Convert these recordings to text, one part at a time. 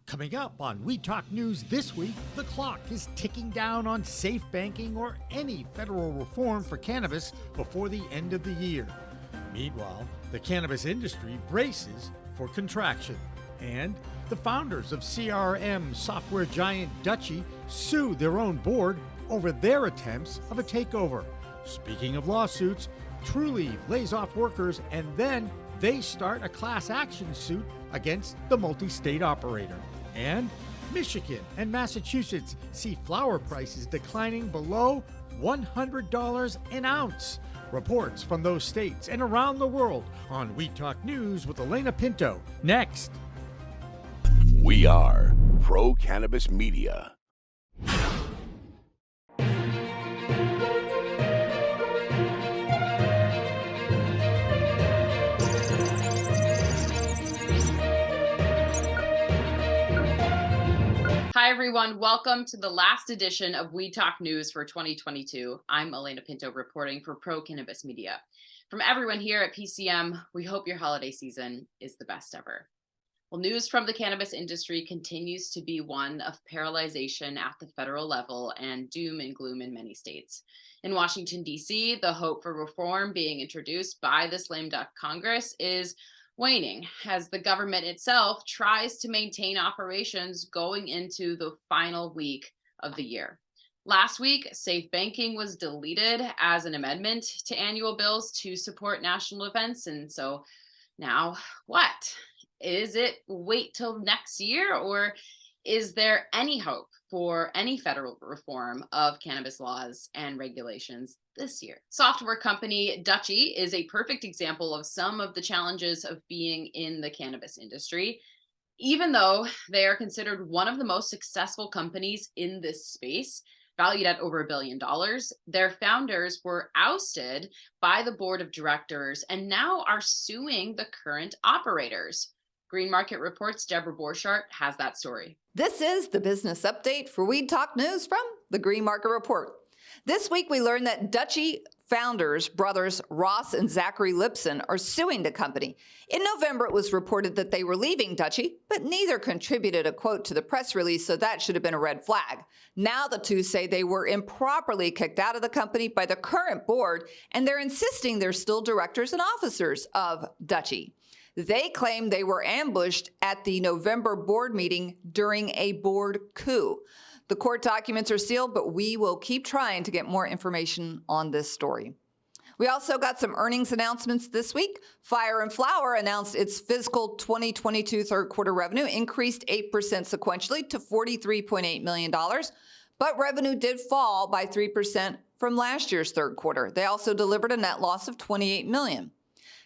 Coming up on We Talk News this week, the clock is ticking down on safe banking or any federal reform for cannabis before the end of the year. Meanwhile, the cannabis industry braces for contraction. And the founders of CRM software giant Dutchie sue their own board over their attempts of a takeover. Speaking of lawsuits, Trulieve lays off workers and then they start a class action suit against the multi-state operator. And Michigan and Massachusetts see flower prices declining below $100 an ounce. Reports from those states and around the world on We Talk News with Elena Pinto. Next. We are Pro Cannabis Media. Hi, everyone. Welcome to the last edition of We Talk News for 2022. I'm Elena Pinto reporting for Pro Cannabis Media. From everyone here at PCM, we hope your holiday season is the best ever. Well, news from the cannabis industry continues to be one of paralyzation at the federal level and doom and gloom in many states. In Washington, D.C., the hope for reform being introduced by this lame duck Congress is waning as the government itself tries to maintain operations going into the final week of the year. Last week, safe banking was deleted as an amendment to annual bills to support national events. And so now what? Is it wait till next year, or is there any hope for any federal reform of cannabis laws and regulations this year? Software company Dutchie is a perfect example of some of the challenges of being in the cannabis industry. Even though they are considered one of the most successful companies in this space, valued at over $1 billion, their founders were ousted by the board of directors and now are suing the current operators. Green Market Report's Deborah Borchardt has that story. This is the business update for Weed Talk News from the Green Market Report. This week, we learned that Dutchie founders, brothers Ross and Zachary Lipson, are suing the company. In November, it was reported that they were leaving Dutchie, but neither contributed a quote to the press release, so that should have been a red flag. Now the two say they were improperly kicked out of the company by the current board, and they're insisting they're still directors and officers of Dutchie. They claim they were ambushed at the November board meeting during a board coup. The court documents are sealed, but we will keep trying to get more information on this story. We also got some earnings announcements this week. Fire & Flower announced its fiscal 2022 third quarter revenue increased 8% sequentially to $43.8 million, but revenue did fall by 3% from last year's third quarter. They also delivered a net loss of $28 million.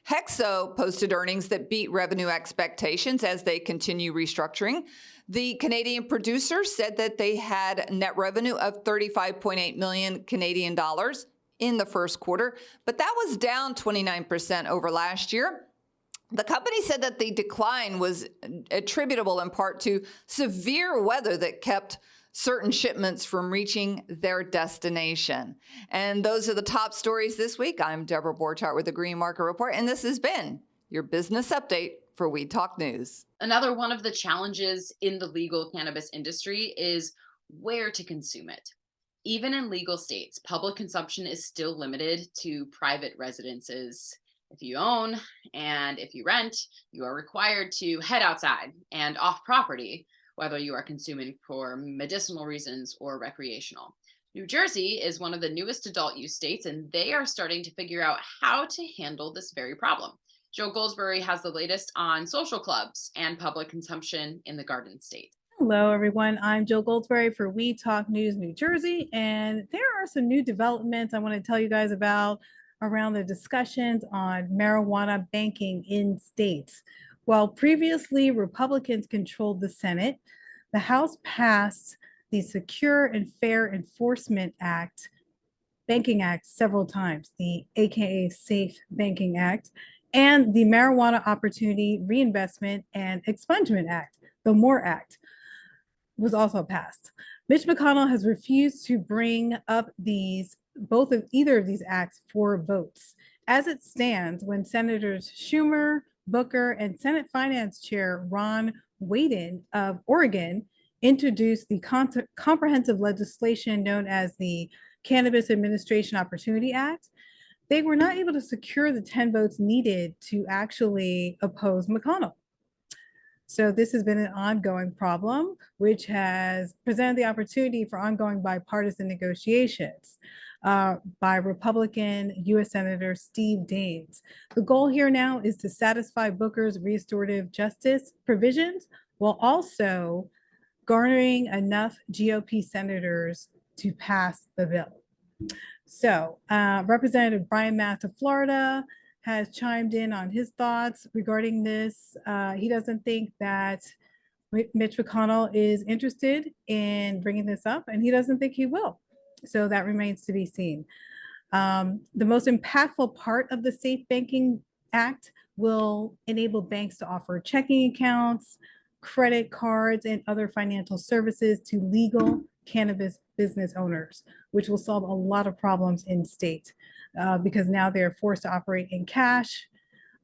Hexo posted earnings that beat revenue expectations as they continue restructuring. The Canadian producer said that they had net revenue of 35.8 million Canadian dollars in the first quarter, but that was down 29% over last year. The company said that the decline was attributable in part to severe weather that kept certain shipments from reaching their destination. And those are the top stories this week. I'm Deborah Borchardt with the Green Market Report, and this has been your business update for Weed Talk News. Another one of the challenges in the legal cannabis industry is where to consume it. Even in legal states, public consumption is still limited to private residences. If you own and if you rent, you are required to head outside and off property, whether you are consuming for medicinal reasons or recreational. New Jersey is one of the newest adult use states, and they are starting to figure out how to handle this very problem. Joe Goldsberry has the latest on social clubs and public consumption in the Garden State. Hello, everyone. I'm Jill Goldsberry for We Talk News New Jersey, and there are some new developments I want to tell you guys about around the discussions on marijuana banking in states. While previously Republicans controlled the Senate, the House passed the Secure and Fair Enforcement Act, Banking Act several times, the AKA Safe Banking Act, and the Marijuana Opportunity Reinvestment and Expungement Act, the MORE Act, was also passed. Mitch McConnell has refused to bring up either of these acts for votes. As it stands, when Senators Schumer, Booker, and Senate Finance Chair Ron Whedon of Oregon introduced the comprehensive legislation known as the Cannabis Administration Opportunity Act, they were not able to secure the 10 votes needed to actually oppose McConnell. So this has been an ongoing problem, which has presented the opportunity for ongoing bipartisan negotiations by Republican U.S. Senator Steve Daines. The goal here now is to satisfy Booker's restorative justice provisions while also garnering enough GOP senators to pass the bill. So Representative Brian Matt of Florida has chimed in on his thoughts regarding this. He doesn't think that Mitch McConnell is interested in bringing this up, and he doesn't think he will. So that remains to be seen. The most impactful part of the Safe Banking Act will enable banks to offer checking accounts, credit cards, and other financial services to legal cannabis business owners, which will solve a lot of problems in state because now they're forced to operate in cash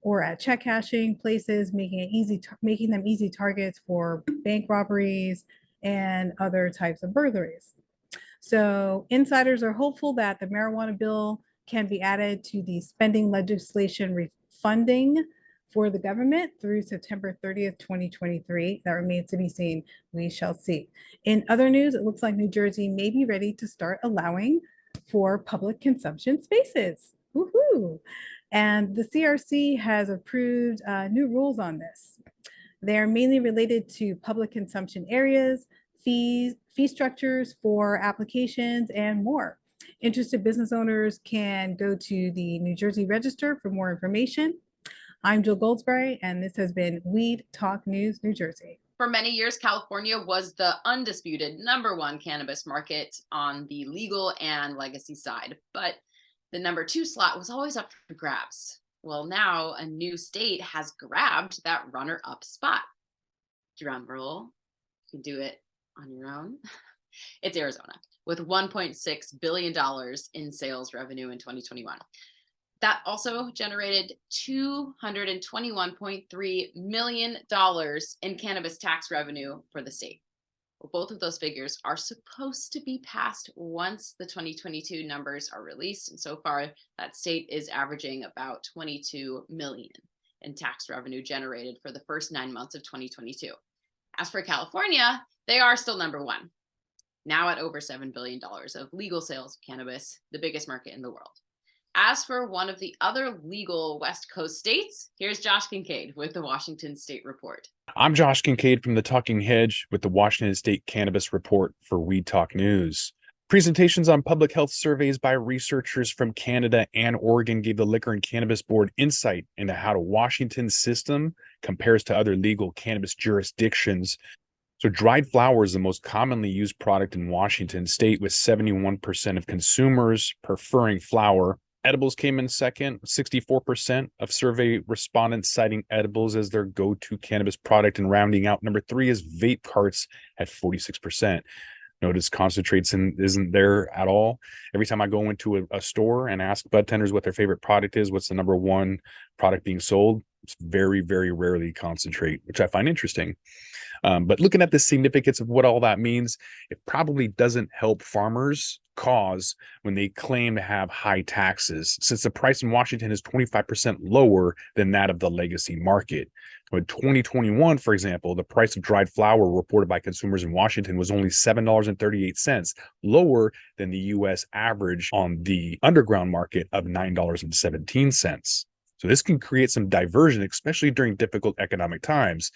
or at check cashing places, making them easy targets for bank robberies and other types of burglaries. So insiders are hopeful that the marijuana bill can be added to the spending legislation refunding for the government through September 30th, 2023. That remains to be seen. We shall see. In other news, it looks like New Jersey may be ready to start allowing for public consumption spaces. Woohoo! And the CRC has approved new rules on this. They are mainly related to public consumption areas, fee structures for applications, and more. Interested business owners can go to the New Jersey Register for more information. I'm Jill Goldsberry, and this has been Weed Talk News, New Jersey. For many years, California was the undisputed #1 cannabis market on the legal and legacy side, but the #2 slot was always up for grabs. Well, now a new state has grabbed that runner-up spot. Drum roll. You can do it on your own. It's Arizona, with $1.6 billion in sales revenue in 2021. That also generated $221.3 million in cannabis tax revenue for the state. Well, both of those figures are supposed to be passed once the 2022 numbers are released. And so far, that state is averaging about $22 million in tax revenue generated for the first 9 months of 2022. As for California, they are still #1, now at over $7 billion of legal sales of cannabis, the biggest market in the world. As for one of the other legal West Coast states, here's Josh Kincaid with the Washington State Report. I'm Josh Kincaid from the Talking Hedge with the Washington State Cannabis Report for Weed Talk News. Presentations on public health surveys by researchers from Canada and Oregon gave the Liquor and Cannabis Board insight into how Washington's system compares to other legal cannabis jurisdictions. So dried flower is the most commonly used product in Washington State, with 71% of consumers preferring flower. Edibles came in second, 64% of survey respondents citing edibles as their go-to cannabis product, and rounding out #3 is vape carts at 46%. Notice concentrates isn't there at all. Every time I go into a store and ask bud tenders what their favorite product is, what's the #1 product being sold, it's very, very rarely concentrate, which I find interesting. But looking at the significance of what all that means, it probably doesn't help farmers' cause when they claim to have high taxes, since the price in Washington is 25% lower than that of the legacy market. In 2021, for example, the price of dried flower reported by consumers in Washington was only $7.38, lower than the U.S. average on the underground market of $9.17. So this can create some diversion, especially during difficult economic times.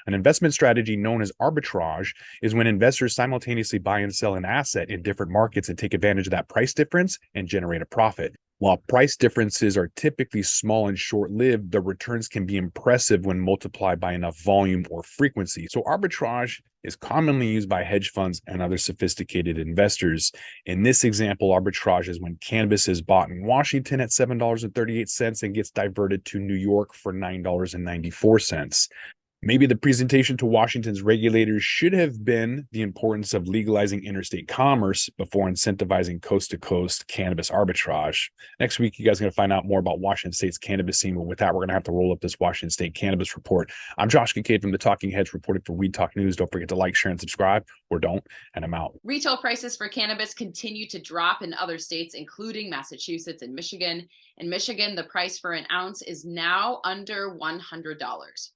An investment strategy known as arbitrage is when investors simultaneously buy and sell an asset in different markets and take advantage of that price difference and generate a profit. While price differences are typically small and short-lived, the returns can be impressive when multiplied by enough volume or frequency. So arbitrage is commonly used by hedge funds and other sophisticated investors. In this example, arbitrage is when cannabis is bought in Washington at $7.38 and gets diverted to New York for $9.94. Maybe the presentation to Washington's regulators should have been the importance of legalizing interstate commerce before incentivizing coast-to-coast cannabis arbitrage. Next week, you guys are going to find out more about Washington State's cannabis scene, but with that, we're going to have to roll up this Washington State Cannabis Report. I'm Josh Kincaid from the Talking Heads reporting for Weed Talk News. Don't forget to like, share, and subscribe, or don't, and I'm out. Retail prices for cannabis continue to drop in other states, including Massachusetts and Michigan. In Michigan, the price for an ounce is now under $100.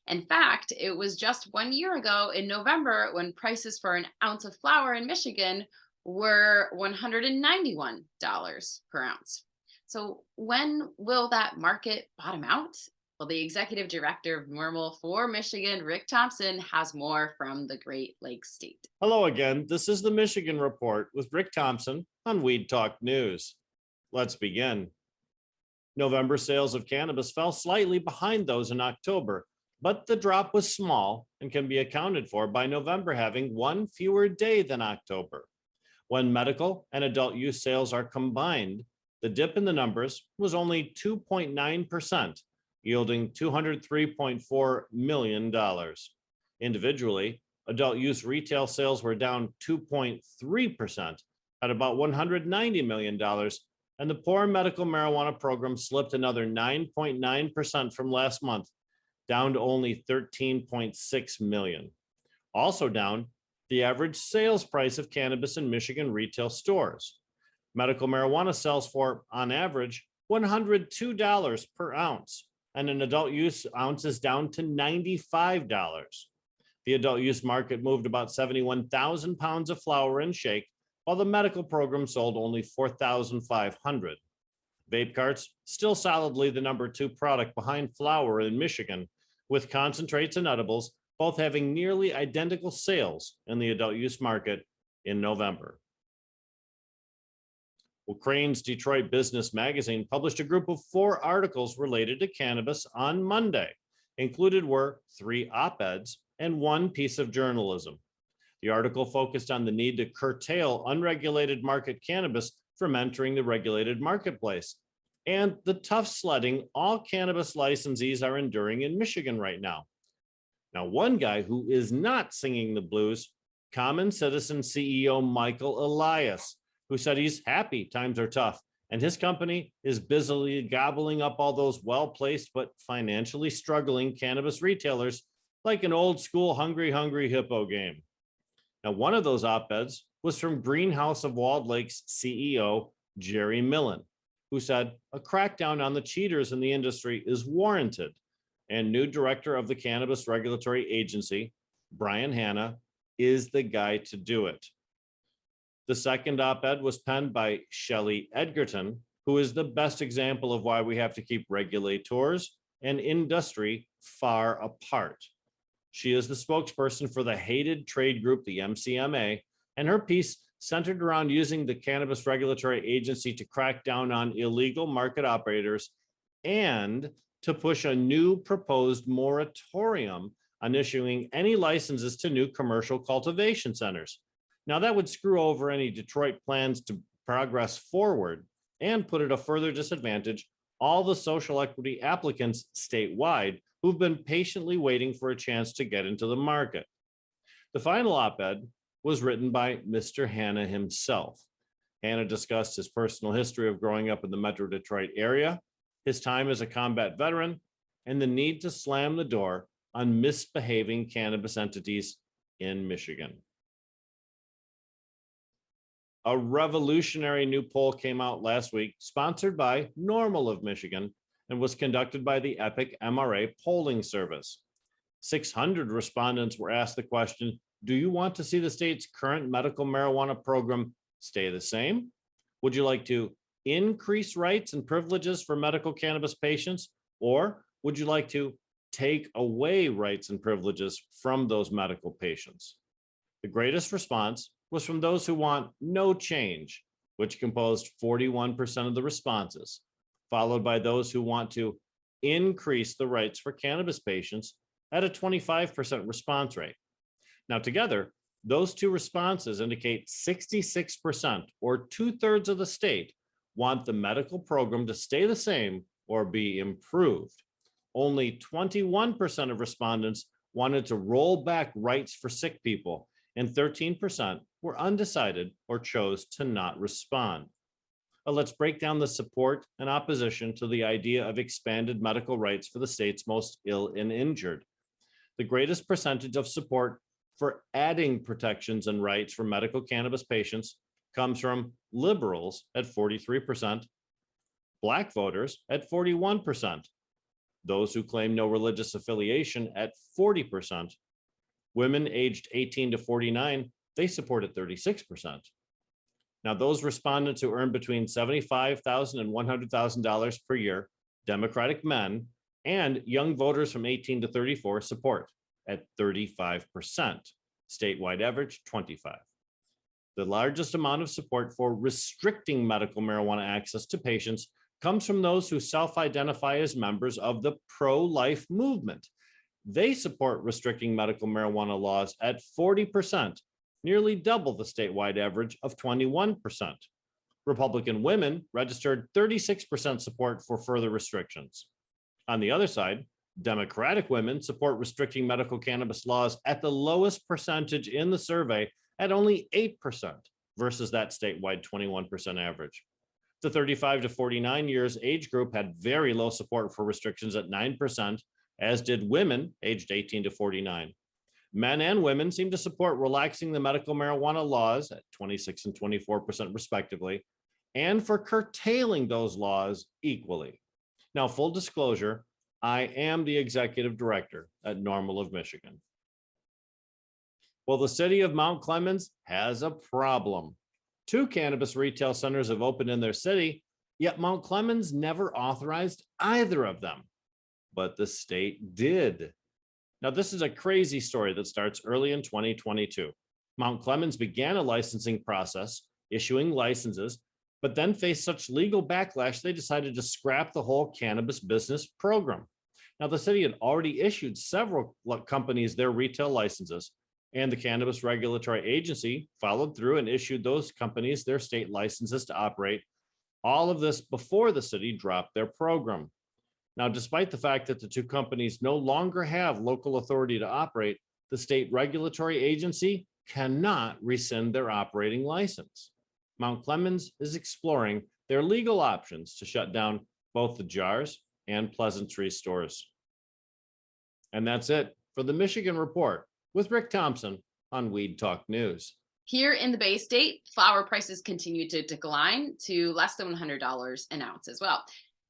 In fact, it was just 1 year ago in November when prices for an ounce of flower in Michigan were $191 per ounce. So when will that market bottom out? Well, the executive director of NORML for Michigan, Rick Thompson, has more from the Great Lakes state. Hello again. This is the Michigan Report with Rick Thompson on Weed Talk News. Let's begin. November sales of cannabis fell slightly behind those in October, but the drop was small and can be accounted for by November having one fewer day than October. When medical and adult use sales are combined, the dip in the numbers was only 2.9%, yielding $203.4 million. Individually, adult use retail sales were down 2.3% at about $190 million, and the pour medical marijuana program slipped another 9.9% from last month, down to only 13.6 million. Also down, the average sales price of cannabis in Michigan retail stores. Medical marijuana sells for, on average, $102 per ounce, and an adult use ounce is down to $95. The adult use market moved about 71,000 pounds of flower and shake, while the medical program sold only 4,500. Vape carts, still solidly the number 2 product behind flower in Michigan, with concentrates and edibles both having nearly identical sales in the adult use market in November. Well, Crane's Detroit Business Magazine published a group of 4 articles related to cannabis on Monday. Included were 3 op-eds and 1 piece of journalism. The article focused on the need to curtail unregulated market cannabis from entering the regulated marketplace and the tough sledding all cannabis licensees are enduring in Michigan right now. Now, one guy who is not singing the blues, Common Citizen CEO Michael Elias, who said he's happy times are tough and his company is busily gobbling up all those well-placed but financially struggling cannabis retailers like an old school hungry hippo game. Now, one of those op-eds was from Greenhouse of Walled Lake's CEO, Jerry Millen, who said a crackdown on the cheaters in the industry is warranted, and new director of the Cannabis Regulatory Agency, Brian Hanna, is the guy to do it. The second op-ed was penned by Shelley Edgerton, who is the best example of why we have to keep regulators and industry far apart. She is the spokesperson for the hated trade group, the MCMA, and her piece centered around using the Cannabis Regulatory Agency to crack down on illegal market operators and to push a new proposed moratorium on issuing any licenses to new commercial cultivation centers. Now, that would screw over any Detroit plans to progress forward and put at a further disadvantage all the social equity applicants statewide who've been patiently waiting for a chance to get into the market. The final op-ed was written by Mr. Hanna himself. Hanna discussed his personal history of growing up in the Metro Detroit area, his time as a combat veteran, and the need to slam the door on misbehaving cannabis entities in Michigan. A revolutionary new poll came out last week, sponsored by NORML of Michigan, and was conducted by the Epic MRA polling service. 600 respondents were asked the question, do you want to see the state's current medical marijuana program stay the same? Would you like to increase rights and privileges for medical cannabis patients, or would you like to take away rights and privileges from those medical patients? The greatest response was from those who want no change, which composed 41% of the responses, followed by those who want to increase the rights for cannabis patients at a 25% response rate. Now, together, those two responses indicate 66%, or 2/3 of the state, want the medical program to stay the same or be improved. Only 21% of respondents wanted to roll back rights for sick people, and 13% were undecided or chose to not respond. Let's break down the support and opposition to the idea of expanded medical rights for the state's most ill and injured. The greatest percentage of support for adding protections and rights for medical cannabis patients comes from liberals at 43%, Black voters at 41%, those who claim no religious affiliation at 40%, women aged 18 to 49, they support at 36%. Now, those respondents who earn between $75,000 and $100,000 per year, Democratic men, and young voters from 18 to 34 support at 35%, statewide average 25%. The largest amount of support for restricting medical marijuana access to patients comes from those who self-identify as members of the pro-life movement. They support restricting medical marijuana laws at 40%, nearly double the statewide average of 21%. Republican women registered 36% support for further restrictions. On the other side, Democratic women support restricting medical cannabis laws at the lowest percentage in the survey at only 8% versus that statewide 21% average. The 35 to 49 years age group had very low support for restrictions at 9%, as did women aged 18 to 49. Men and women seem to support relaxing the medical marijuana laws at 26 and 24% respectively, and for curtailing those laws equally. Now, full disclosure, I am the executive director at Normal of Michigan. Well, the city of Mount Clemens has a problem. 2 cannabis retail centers have opened in their city, yet Mount Clemens never authorized either of them. But the state did. Now, this is a crazy story that starts early in 2022. Mount Clemens began a licensing process, issuing licenses, but then faced such legal backlash, they decided to scrap the whole cannabis business program. Now, the city had already issued several companies their retail licenses, and the Cannabis Regulatory Agency followed through and issued those companies their state licenses to operate. All of this before the city dropped their program. Now, despite the fact that the 2 companies no longer have local authority to operate, the state regulatory agency cannot rescind their operating license. Mount Clemens is exploring their legal options to shut down both the Jars and Pleasant Tree stores. And that's it for the Michigan Report with Rick Thompson on Weed Talk News. Here in the Bay State, flower prices continue to decline to less than $100 an ounce as well.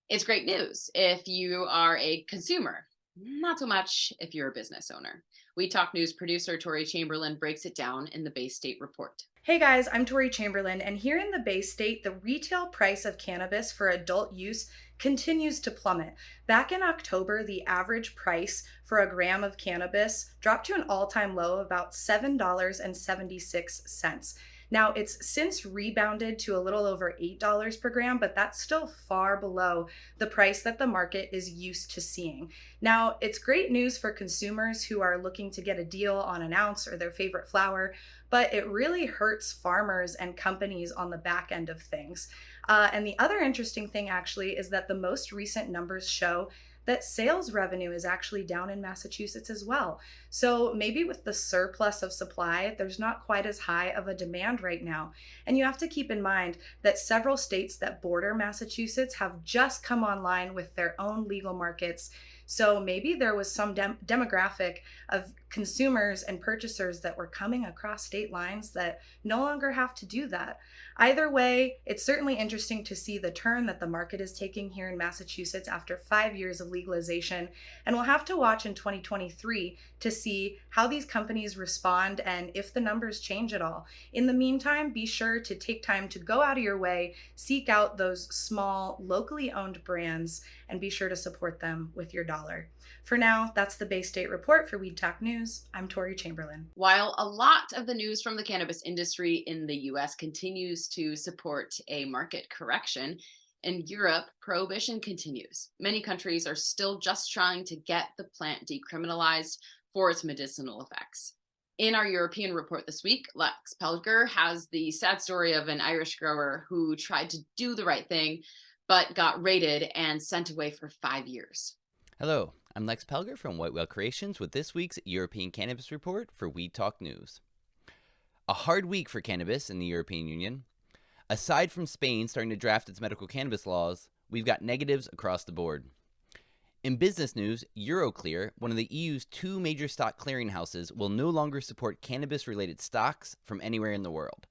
It's great news if you are a consumer, not so much if you're a business owner. We Talk News producer Tori Chamberlain breaks it down in the Bay State Report. Hey guys, I'm Tori Chamberlain, and here in the Bay State, the retail price of cannabis for adult use continues to plummet. Back in October, the average price for a gram of cannabis dropped to an all-time low of about $7.76. Now, it's since rebounded to a little over $8 per gram, but that's still far below the price that the market is used to seeing. Now, it's great news for consumers who are looking to get a deal on an ounce or their favorite flower, but it really hurts farmers and companies on the back end of things. And the other interesting thing actually is that the most recent numbers show that sales revenue is actually down in Massachusetts as well. So maybe with the surplus of supply, there's not quite as high of a demand right now. And you have to keep in mind that several states that border Massachusetts have just come online with their own legal markets. So maybe there was some demographic of consumers and purchasers that were coming across state lines that no longer have to do that. Either way, it's certainly interesting to see the turn that the market is taking here in Massachusetts after 5 years of legalization. And we'll have to watch in 2023 to see how these companies respond and if the numbers change at all. In the meantime, be sure to take time to go out of your way, seek out those small, locally owned brands, and be sure to support them with your dollar. For now, that's the Bay State Report for Weed Talk News. I'm Tori Chamberlain. While a lot of the news from the cannabis industry in the US continues to support a market correction, in Europe, prohibition continues. Many countries are still just trying to get the plant decriminalized for its medicinal effects. In our European report this week, Lex Pelger has the sad story of an Irish grower who tried to do the right thing, but got raided and sent away for 5 years. Hello, I'm Lex Pelger from White Whale Creations with this week's European Cannabis Report for Weed Talk News. A hard week for cannabis in the European Union. Aside from Spain starting to draft its medical cannabis laws, we've got negatives across the board. In business news, Euroclear, one of the EU's two major stock clearinghouses, will no longer support cannabis-related stocks from anywhere in the world.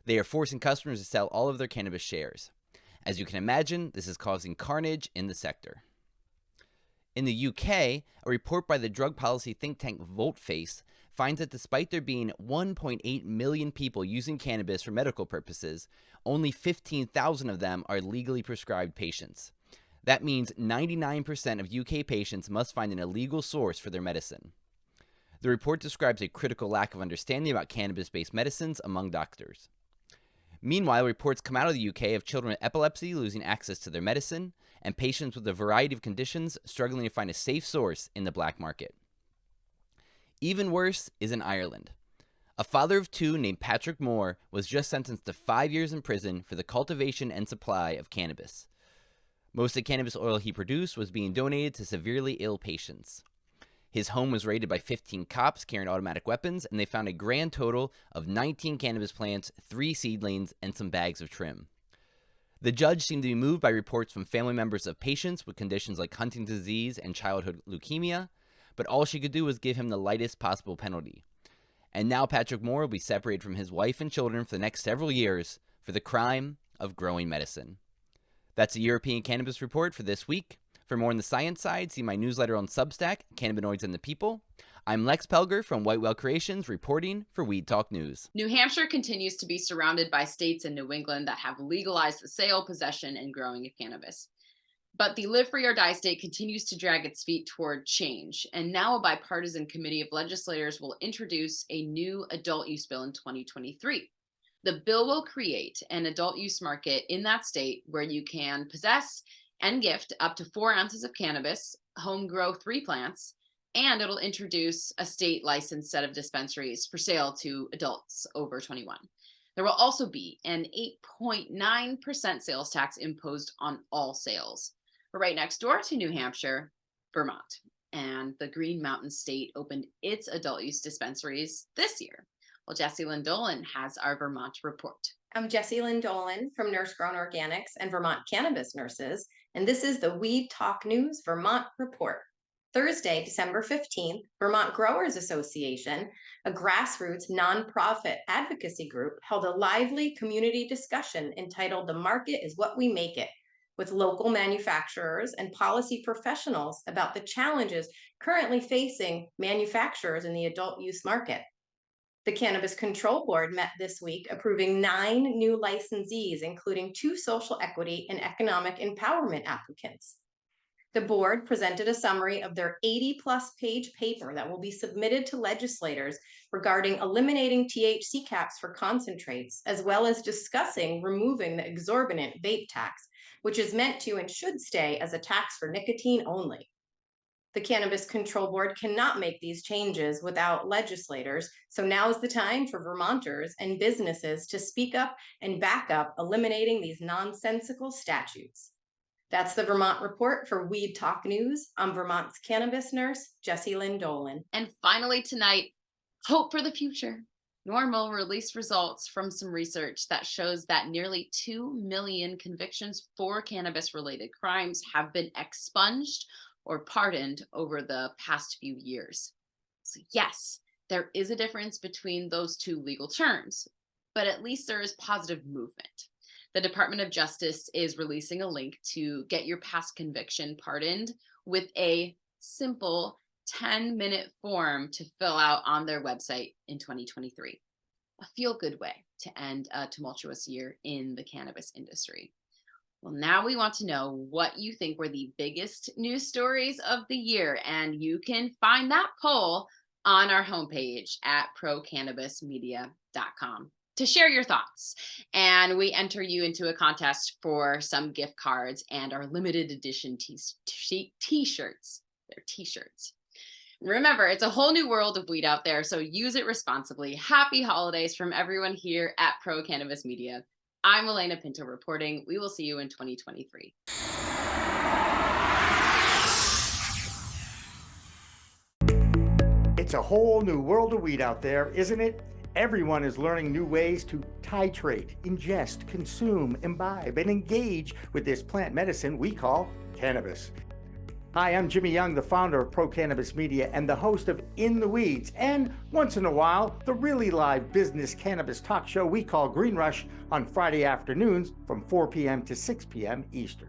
They are forcing customers to sell all of their cannabis shares. As you can imagine, this is causing carnage in the sector. In the UK, a report by the drug policy think tank Voltface finds that despite there being 1.8 million people using cannabis for medical purposes, only 15,000 of them are legally prescribed patients. That means 99% of UK patients must find an illegal source for their medicine. The report describes a critical lack of understanding about cannabis-based medicines among doctors. Meanwhile, reports come out of the UK of children with epilepsy losing access to their medicine and patients with a variety of conditions struggling to find a safe source in the black market. Even worse is in Ireland. A father of two named Patrick Moore was just sentenced to 5 years in prison for the cultivation and supply of cannabis. Most of the cannabis oil he produced was being donated to severely ill patients. His home was raided by 15 cops carrying automatic weapons, and they found a grand total of 19 cannabis plants, 3 seedlings, and some bags of trim. The judge seemed to be moved by reports from family members of patients with conditions like Huntington's disease and childhood leukemia, but all she could do was give him the lightest possible penalty. And now Patrick Moore will be separated from his wife and children for the next several years for the crime of growing medicine. That's the European Cannabis Report for this week. For more on the science side, see my newsletter on Substack, Cannabinoids and the People. I'm Lex Pelger from White Whale Creations reporting for Weed Talk News. New Hampshire continues to be surrounded by states in New England that have legalized the sale, possession, and growing of cannabis. But the Live Free or Die state continues to drag its feet toward change, and now a bipartisan committee of legislators will introduce a new adult use bill in 2023. The bill will create an adult use market in that state where you can possess and gift up to 4 ounces of cannabis, home grow 3 plants, and it'll introduce a state licensed set of dispensaries for sale to adults over 21. There will also be an 8.9% sales tax imposed on all sales. But right next door to New Hampshire, Vermont, and the Green Mountain State opened its adult use dispensaries this year. Well, Jessie Lynn Dolan has our Vermont report. I'm Jessie Lynn Dolan from Nurse Grown Organics and Vermont Cannabis Nurses, and this is the Weed Talk News Vermont Report. Thursday, December 15th, Vermont Growers Association, a grassroots nonprofit advocacy group, held a lively community discussion entitled "The Market is What We Make It," with local manufacturers and policy professionals about the challenges currently facing manufacturers in the adult use market. The Cannabis Control Board met this week, approving 9 new licensees, including 2 social equity and economic empowerment applicants. The board presented a summary of their 80-plus page paper that will be submitted to legislators regarding eliminating THC caps for concentrates, as well as discussing removing the exorbitant vape tax, which is meant to and should stay as a tax for nicotine only. The Cannabis Control Board cannot make these changes without legislators, so now is the time for Vermonters and businesses to speak up and back up eliminating these nonsensical statutes. That's the Vermont Report for Weed Talk News. I'm Vermont's cannabis nurse, Jessie Lynn Dolan. And finally tonight, hope for the future. Normal released results from some research that shows that nearly 2 million convictions for cannabis-related crimes have been expunged or pardoned over the past few years. So yes, there is a difference between those two legal terms, but at least there is positive movement. The Department of Justice is releasing a link to get your past conviction pardoned with a simple 10-minute form to fill out on their website in 2023. A feel-good way to end a tumultuous year in the cannabis industry. Well, now we want to know what you think were the biggest news stories of the year, and you can find that poll on our homepage at procannabismedia.com to share your thoughts. And we enter you into a contest for some gift cards and our limited edition t-shirts. They're t-shirts. Remember, it's a whole new world of weed out there, so use it responsibly. Happy holidays from everyone here at Pro Cannabis Media. I'm Elena Pinto reporting. We will see you in 2023. It's a whole new world of weed out there, isn't it? Everyone is learning new ways to titrate, ingest, consume, imbibe, and engage with this plant medicine we call cannabis. Hi, I'm Jimmy Young, the founder of Pro Cannabis Media and the host of In the Weeds, and once in a while, the really live business cannabis talk show we call Green Rush on Friday afternoons from 4 p.m. to 6 p.m. Eastern.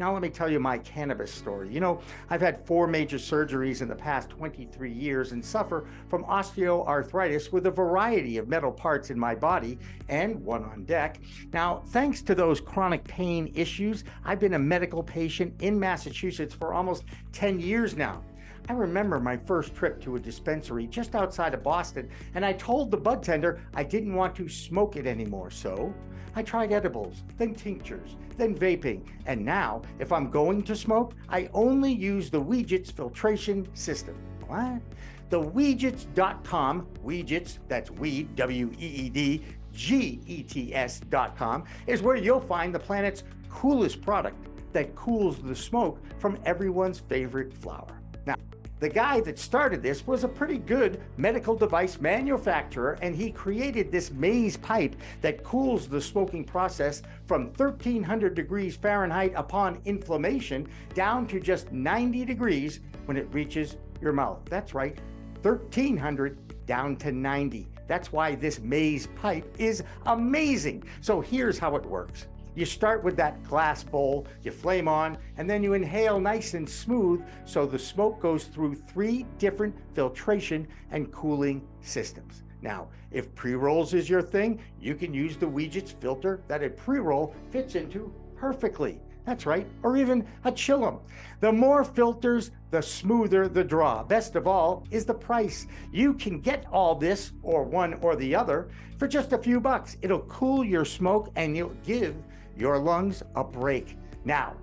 Now let me tell you my cannabis story. You know, I've had 4 major surgeries in the past 23 years and suffer from osteoarthritis with a variety of metal parts in my body and one on deck. Now, thanks to those chronic pain issues, I've been a medical patient in Massachusetts for almost 10 years now. I remember my first trip to a dispensary just outside of Boston, and I told the bud tender I didn't want to smoke it anymore, so I tried edibles, then tinctures, then vaping, and now, if I'm going to smoke, I only use the Weegits filtration system. What? The Weegits.com, Weegits, that's weed, W-E-E-D, G-E-T-S.com, is where you'll find the planet's coolest product that cools the smoke from everyone's favorite flower. Now, the guy that started this was a pretty good medical device manufacturer, and he created this maze pipe that cools the smoking process from 1300 degrees Fahrenheit upon inflammation down to just 90 degrees when it reaches your mouth. That's right, 1300 down to 90. That's why this maze pipe is amazing. So here's how it works. You start with that glass bowl, you flame on, and then you inhale nice and smooth so the smoke goes through 3 different filtration and cooling systems. Now, if pre-rolls is your thing, you can use the Weegits filter that a pre-roll fits into perfectly. That's right, or even a chillum. The more filters, the smoother the draw. Best of all is the price. You can get all this, or one or the other, for just a few bucks. It'll cool your smoke and you'll give your lungs a break. Now,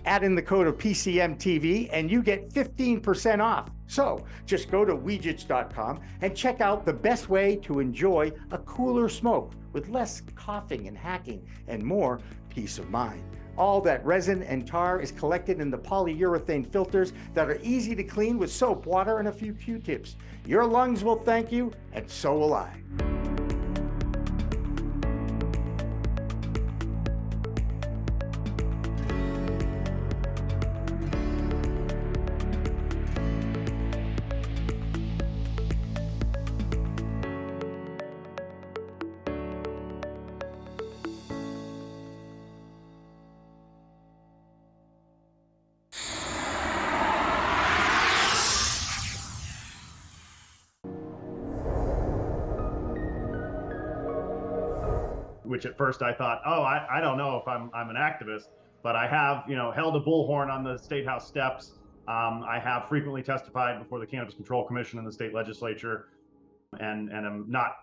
add in the code of PCMTV and you get 15% off. So just go to Weegits.com and check out the best way to enjoy a cooler smoke with less coughing and hacking and more peace of mind. All that resin and tar is collected in the polyurethane filters that are easy to clean with soap, water, and a few Q-tips. Your lungs will thank you, and so will I. Which at first I thought, oh, I don't know if I'm an activist, but I have, held a bullhorn on the State House steps. I have frequently testified before the Cannabis Control Commission in the state legislature, and I'm not,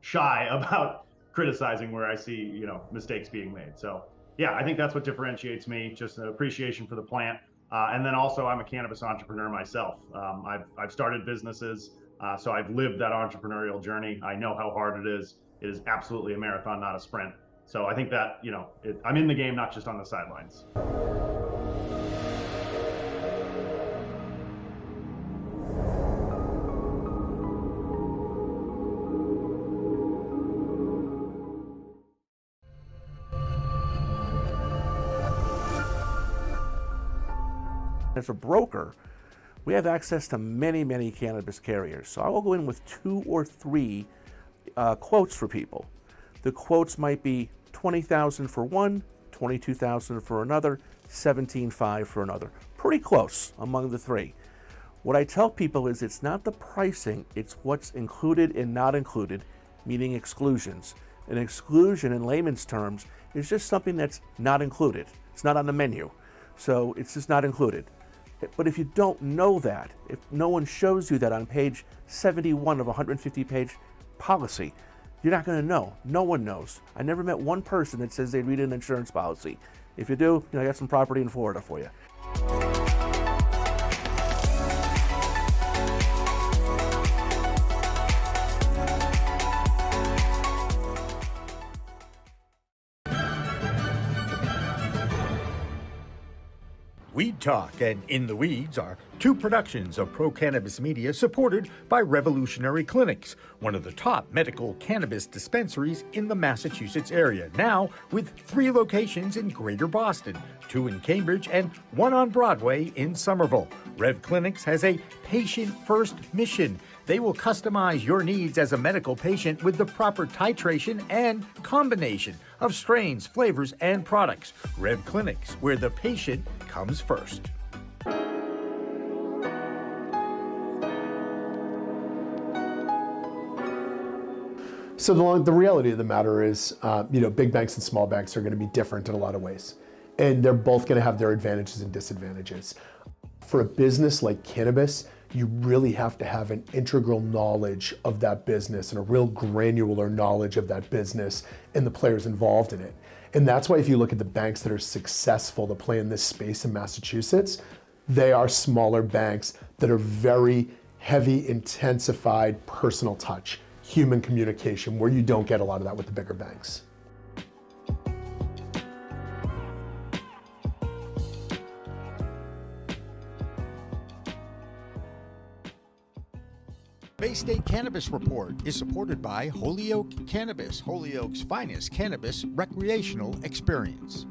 shy about criticizing where I see, mistakes being made. So yeah, I think that's what differentiates me, just an appreciation for the plant. And then also I'm a cannabis entrepreneur myself. I've started businesses, so I've lived that entrepreneurial journey. I know how hard it is. It is absolutely a marathon, not a sprint. So I think that, I'm in the game, not just on the sidelines. As a broker, we have access to many, many cannabis carriers. So I will go in with 2 or 3 quotes for people. The quotes might be $20,000 for one, $22,000 for another, $17,500 for another. Pretty close among the 3. What I tell people is it's not the pricing, it's what's included and not included, meaning exclusions. An exclusion in layman's terms is just something that's not included. It's not on the menu, so it's just not included. But if you don't know that, if no one shows you that on page 71 of a 150-page policy, you're not going to know. No one knows. I never met one person that says they read an insurance policy. If you do, I got some property in Florida for you. Weed Talk and In the Weeds are Two productions of Pro Cannabis Media supported by Revolutionary Clinics, one of the top medical cannabis dispensaries in the Massachusetts area, now with 3 locations in Greater Boston, 2 in Cambridge and 1 on Broadway in Somerville. Rev Clinics has a patient-first mission. They will customize your needs as a medical patient with the proper titration and combination of strains, flavors, and products. Rev Clinics, where the patient comes first. So the reality of the matter is, big banks and small banks are going to be different in a lot of ways. And they're both going to have their advantages and disadvantages. For a business like cannabis, you really have to have an integral knowledge of that business and a real granular knowledge of that business and the players involved in it. And that's why if you look at the banks that are successful to play in this space in Massachusetts, they are smaller banks that are very heavy, intensified personal touch, human communication, where you don't get a lot of that with the bigger banks. Bay State Cannabis Report is supported by Holyoke Cannabis, Holyoke's finest cannabis recreational experience.